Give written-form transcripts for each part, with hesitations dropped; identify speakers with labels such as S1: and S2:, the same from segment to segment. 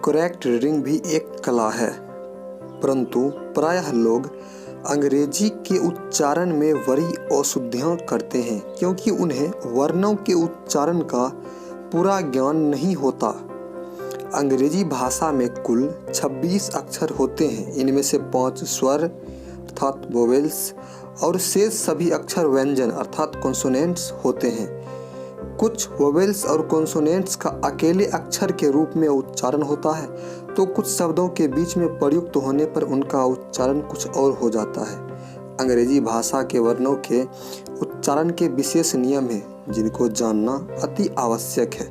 S1: Correct reading भी एक कला है, परंतु प्रायः लोग अंग्रेजी के उच्चारण में बड़ी अशुद्धियाँ करते हैं क्योंकि उन्हें वर्णों के उच्चारण का पूरा ज्ञान नहीं होता। अंग्रेजी भाषा में कुल 26 अक्षर होते हैं। इनमें से 5 स्वर अर्थात वोवेल्स और शेष सभी अक्षर व्यंजन अर्थात कॉन्सोनेंट्स होते हैं। कुछ वोवेल्स और कॉन्सोनेंट्स का अकेले अक्षर के रूप में उच्चारण होता है, तो कुछ शब्दों के बीच में प्रयुक्त होने पर उनका उच्चारण कुछ और हो जाता है। अंग्रेजी भाषा के वर्णों के उच्चारण के विशेष नियम हैं जिनको जानना अति आवश्यक है।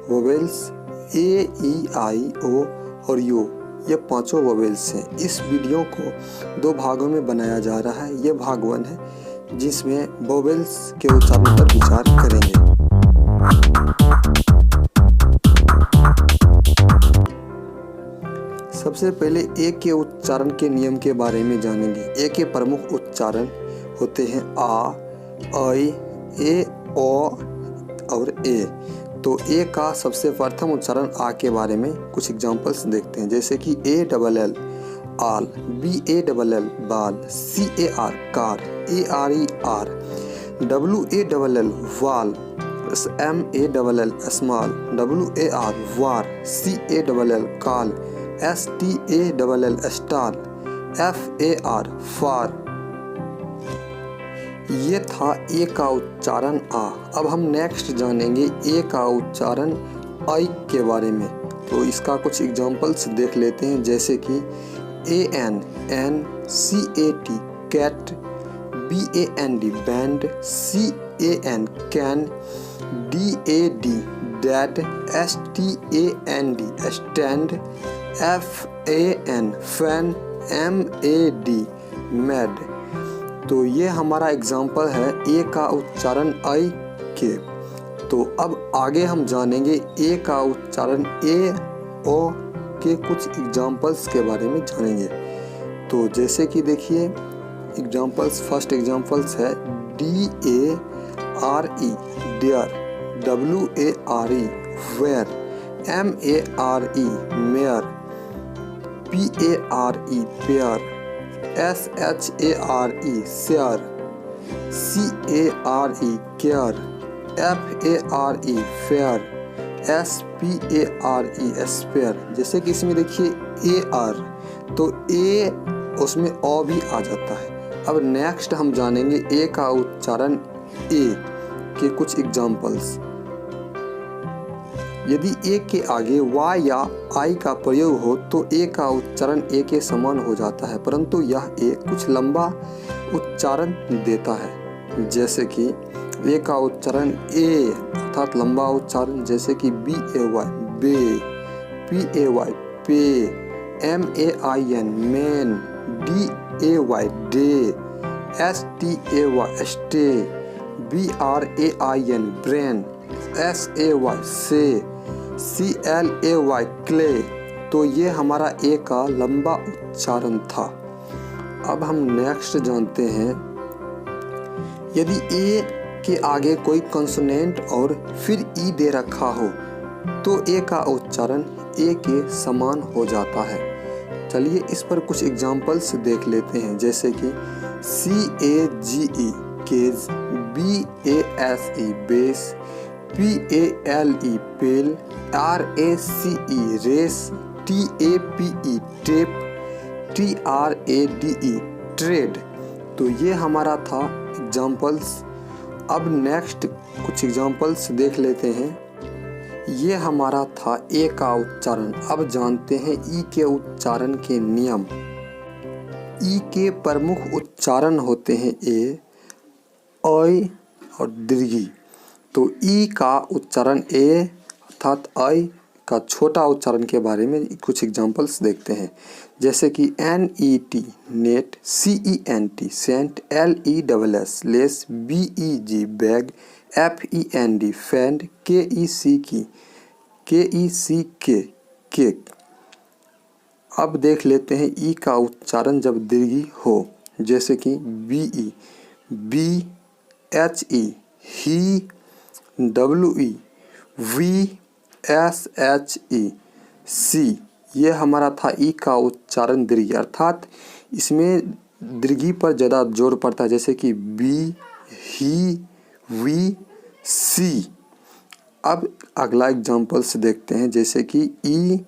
S1: वोवेल्स ए, ई, आई, ओ और यू ये 5 वोवेल्स हैं। इस वीडियो को 2 भागों में बनाया जा रहा है। ये भाग 1 है जिसमें वोवेल्स के उच्चारण पर विचार करेंगे। सबसे पहले ए के उच्चारण के नियम के बारे में जानेंगे। ए के प्रमुख उच्चारण होते हैं आ, ऐ, ए, ओ और ए। तो ए का सबसे प्रथम उच्चारण आ के बारे में कुछ एग्जांपल्स देखते हैं, जैसे कि A double L all, B A double L ball, C A R car, A R E are, W A double L wall, M A double L small, W A R war, C A double L call, S T A double L star, F A R far. ये था ए का उच्चारण आ। अब हम next जानेंगे ए का उच्चारण आई के बारे में। तो इसका कुछ एग्जांपल्स देख लेते हैं, जैसे कि A N an, C A T cat, B A N D band, C A N can, D A D dad, S T A N D stand, F A N fan, M A D mad. तो ये हमारा example है ए का उच्चारण आई के। तो अब आगे हम जानेंगे ए का उच्चारण ए ओ के कुछ एग्जाम्पल्स के बारे में जानेंगे। तो जैसे कि देखिए एग्जाम्पल्स, फर्स्ट एग्जाम्पल्स है D A R E dear, W A R E ware, M A R E mare, P A R E pare, S H A R E share, C A R E care, F A R E fare, S P A R E spare. जैसे कि इसमें देखिए A R, तो ए उसमें ओ भी आ जाता है। अब नेक्स्ट हम जानेंगे ए का उच्चारण ए के कुछ एग्जाम्पल्स। यदि ए के आगे वाई या आई का प्रयोग हो तो ए का उच्चारण ए के समान हो जाता है, परंतु यह ए कुछ लंबा उच्चारण देता है। जैसे कि ए का उच्चारण ए अर्थात लंबा उच्चारण, जैसे कि B A Y bay, P A Y pay, M A I N main, D A Y day, S T A Y stay, B R A I N brain, S A Y say, C L A Y clay. तो ये हमारा ए का लंबा उच्चारण था। अब हम next जानते हैं, यदि ए के आगे कोई कंसोनेंट और फिर ई दे रखा हो तो ए का उच्चारण ए के समान हो जाता है। चलिए इस पर कुछ एग्जांपल्स देख लेते हैं, जैसे कि C A G E cage, B A S E base, P A L E pale, R A C E race, T A P E tape, T R A D E trade. तो ये हमारा था examples. अब next कुछ examples देख लेते हैं। ये हमारा था ए का उच्चारण। अब जानते हैं ई के उच्चारण के नियम। ई के प्रमुख उच्चारण होते हैं ए, ऐ और दीर्घी। तो ई का उच्चारण ए अर्थात ऐ का छोटा उच्चारण के बारे में कुछ एग्जांपल्स देखते हैं, जैसे कि N E T net, C E N T cent, L E double S less, B E G beg, F E N D fend, K E सी की, के ई सी के केक। अब देख लेते हैं ई का उच्चारण जब दीर्घी हो, जैसे कि B E, B H E, he, W E, we S H E, she, ये हमारा था ई का उच्चारण दीर्घ, अर्थात इसमें दीर्घी पर ज़्यादा जोर पड़ता है, जैसे कि बी, ही, वी, सी। अब अगला एग्जाम्पल्स देखते हैं, जैसे कि ई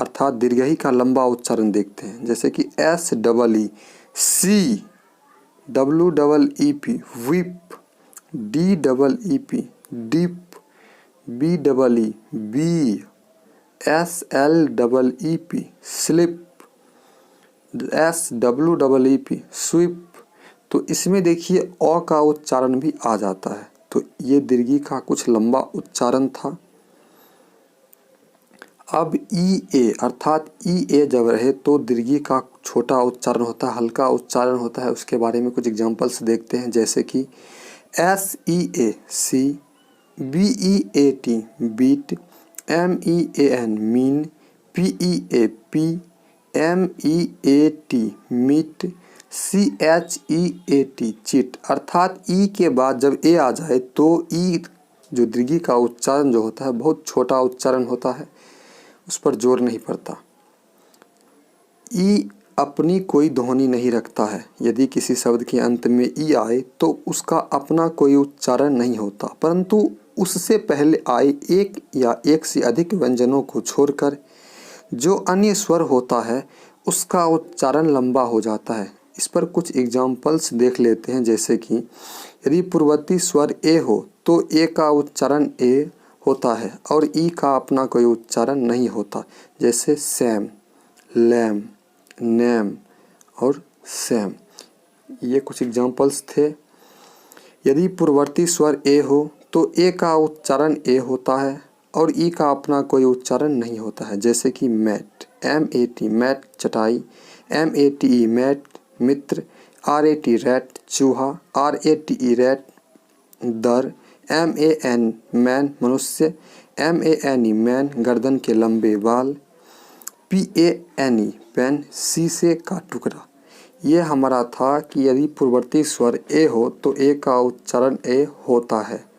S1: अर्थात दीर्घई का लंबा उच्चारण देखते हैं, जैसे कि S double E, C, W double E P, weep, D double E P, deep, B double E, bee, S L double E P, sleep, S W double E P, sweep. तो इसमें देखिए अ का उच्चारण भी आ जाता है। तो ये दीर्घी का कुछ लंबा उच्चारण था। अब ई ए अर्थात ई ए जब रहे तो दीर्घी का छोटा उच्चारण होता है, हल्का उच्चारण होता है। उसके बारे में कुछ एग्जांपल्स देखते हैं, जैसे कि S E A C, B E A T beat, M E A N mean, P E A P, M E A T meat, C H E A T cheat. अर्थात ई के बाद जब ए आ जाए तो ई जो दीर्घी का उच्चारण जो होता है बहुत छोटा उच्चारण होता है, उस पर जोर नहीं पड़ता। ई अपनी कोई ध्वनि नहीं रखता है। यदि किसी शब्द के अंत में ई आए तो उसका अपना कोई उच्चारण नहीं होता, परंतु उससे पहले आए एक या एक से अधिक व्यंजनों को छोड़कर जो अन्य स्वर होता है उसका उच्चारण लंबा हो जाता है। इस पर कुछ एग्जाम्पल्स देख लेते हैं, जैसे कि यदि पूर्ववर्ती स्वर ए हो तो ए का उच्चारण ए होता है और ई का अपना कोई उच्चारण नहीं होता, जैसे सैम, लैम, नेम और सेम। ये कुछ एग्जाम्पल्स थे। यदि पूर्ववर्ती स्वर ए हो तो ए का उच्चारण ए होता है और ई का अपना कोई उच्चारण नहीं होता है, जैसे कि mat, M A T mat चटाई, M A T E mate मित्र, आर ए टी रैट चूहा, R A T E rate दर, एम ए एन मैन मनुष्य, M A N E mane गर्दन के लंबे बाल, P A N E pane शीशे का टुकड़ा। ये हमारा था कि यदि पूर्ववर्ती स्वर ए हो तो ए का उच्चारण ए होता है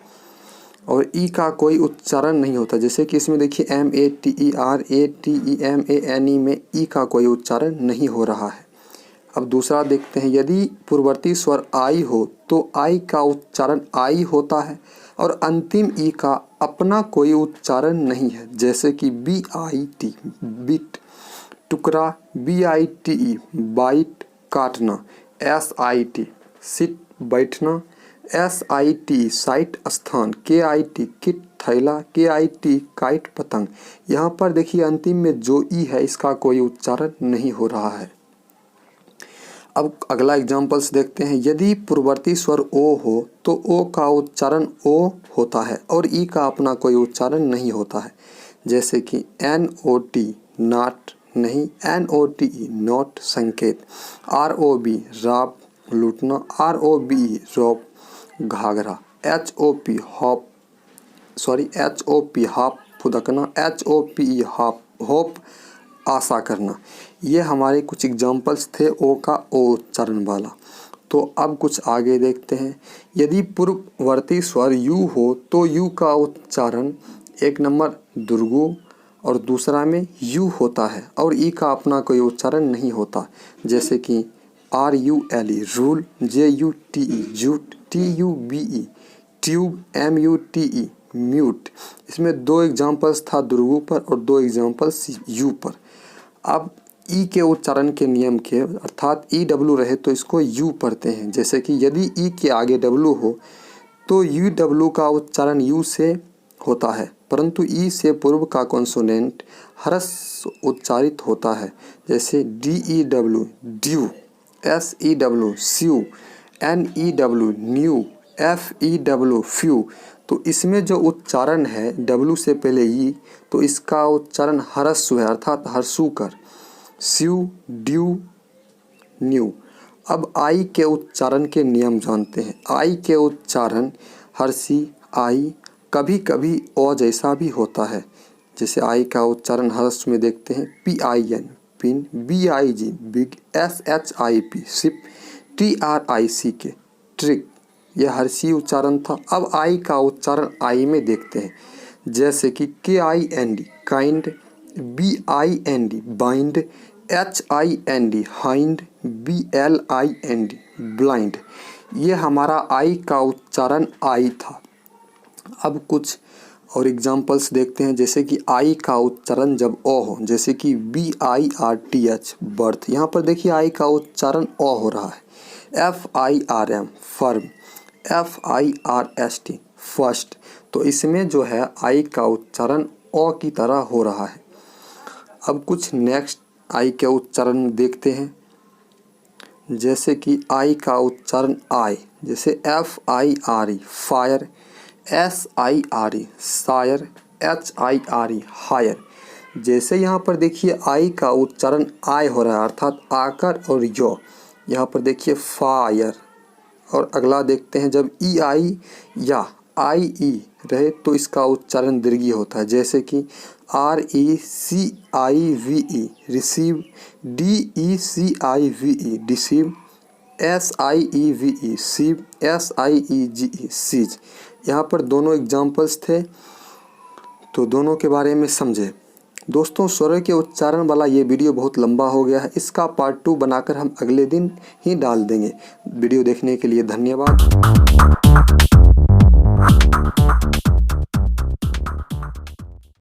S1: और ई का कोई उच्चारण नहीं होता, जैसे कि इसमें देखिए M A T E R A T E M A N E में ई का कोई उच्चारण नहीं हो रहा है। अब दूसरा देखते हैं, यदि पूर्ववर्ती स्वर आई हो तो आई का उच्चारण आई होता है और अंतिम ई का अपना कोई उच्चारण नहीं है, जैसे कि बी आई टी बिट टुकड़ा, B I T E bite काटना, एस आई टी सिट बैठना, एस आई टी साइट site, K I T kit थैला, के आई टी काइट पतंग। यहाँ पर देखिए अंतिम में जो ई है इसका कोई उच्चारण नहीं हो रहा है। अब अगला एग्जाम्पल्स देखते हैं, यदि पूर्ववर्ती स्वर ओ हो तो ओ का उच्चारण ओ होता है और ई का अपना कोई उच्चारण नहीं होता है, जैसे कि एन ओ टी नाट नहीं, N O T E note संकेत, आर ओ बी राब लूटना, आर ओ बी रॉप घाघरा, एच ओ पी हाफ फुदकना, H O P E hop hope आशा करना। ये हमारे कुछ एग्जाम्पल्स थे ओ का ओ उच्चारण वाला। तो अब कुछ आगे देखते हैं, यदि पूर्ववर्ती स्वर यू हो तो यू का उच्चारण एक नंबर दुर्गु और दूसरा में यू होता है और ई का अपना कोई उच्चारण नहीं होता, जैसे कि R U L E rule, J U T E jute, T U B E tube, M U T E mute. इसमें दो एग्जाम्पल्स था दुर्गु पर और दो एग्जाम्पल्स यू पर। अब ई के उच्चारण के नियम के अर्थात ई डब्ल्यू रहे तो इसको यू पढ़ते हैं, जैसे कि यदि ई के आगे डब्ल्यू हो तो यू डब्ल्यू का उच्चारण यू से होता है, परंतु ई से पूर्व का कॉन्सोनेंट ह्रस्व उच्चारित होता है, जैसे D E W dew, S E W sew, N E W new, F E W few. तो इसमें जो उच्चारण है डब्ल्यू से पहले ई, तो इसका उच्चारण ह्रस्व है अर्थात हर्षुकर, स्यू ड्यू न्यू। अब आई के उच्चारण के नियम जानते हैं। आई के उच्चारण हर्षी आई कभी कभी ओ जैसा भी होता है, जैसे आई का उच्चारण ह्रस्व में देखते हैं P I N pin, B I G big, S H I P ship, T R I C K trick. यह हर्षी उच्चारण था। अब आई का उच्चारण आई में देखते हैं, जैसे कि K I N D kind, BIND bind, HIND hind, BLIND blind. ये हमारा आई का उच्चारण आई था। अब कुछ और एग्जाम्पल्स देखते हैं, जैसे कि आई का उच्चारण जब ओ हो, जैसे कि BIRTH बर्थ। यहाँ पर देखिए आई का उच्चारण ओ हो रहा है। FIRM firm, FIRST first. तो इसमें जो है आई का उच्चारण ओ की तरह हो रहा है। अब कुछ नेक्स्ट आई के उच्चारण देखते हैं, जैसे कि आई का उच्चारण आई, जैसे FIRE फायर, SIRE शायर, HIRE हायर। जैसे यहाँ पर देखिए आई का उच्चारण आय हो रहा है, अर्थात आकर और यो। यहाँ पर देखिए फायर। और अगला देखते हैं, जब EI या IE रहे तो इसका उच्चारण दीर्घी होता है, जैसे कि RECIVE receive, DECIVE deceive, SIEVE sieve, SIEGE siege. यहाँ पर दोनों एग्जाम्पल्स थे, तो दोनों के बारे में समझे। दोस्तों, स्वर के उच्चारण वाला ये वीडियो बहुत लंबा हो गया है, इसका पार्ट 2 बनाकर हम अगले दिन ही डाल देंगे। वीडियो देखने के लिए धन्यवाद।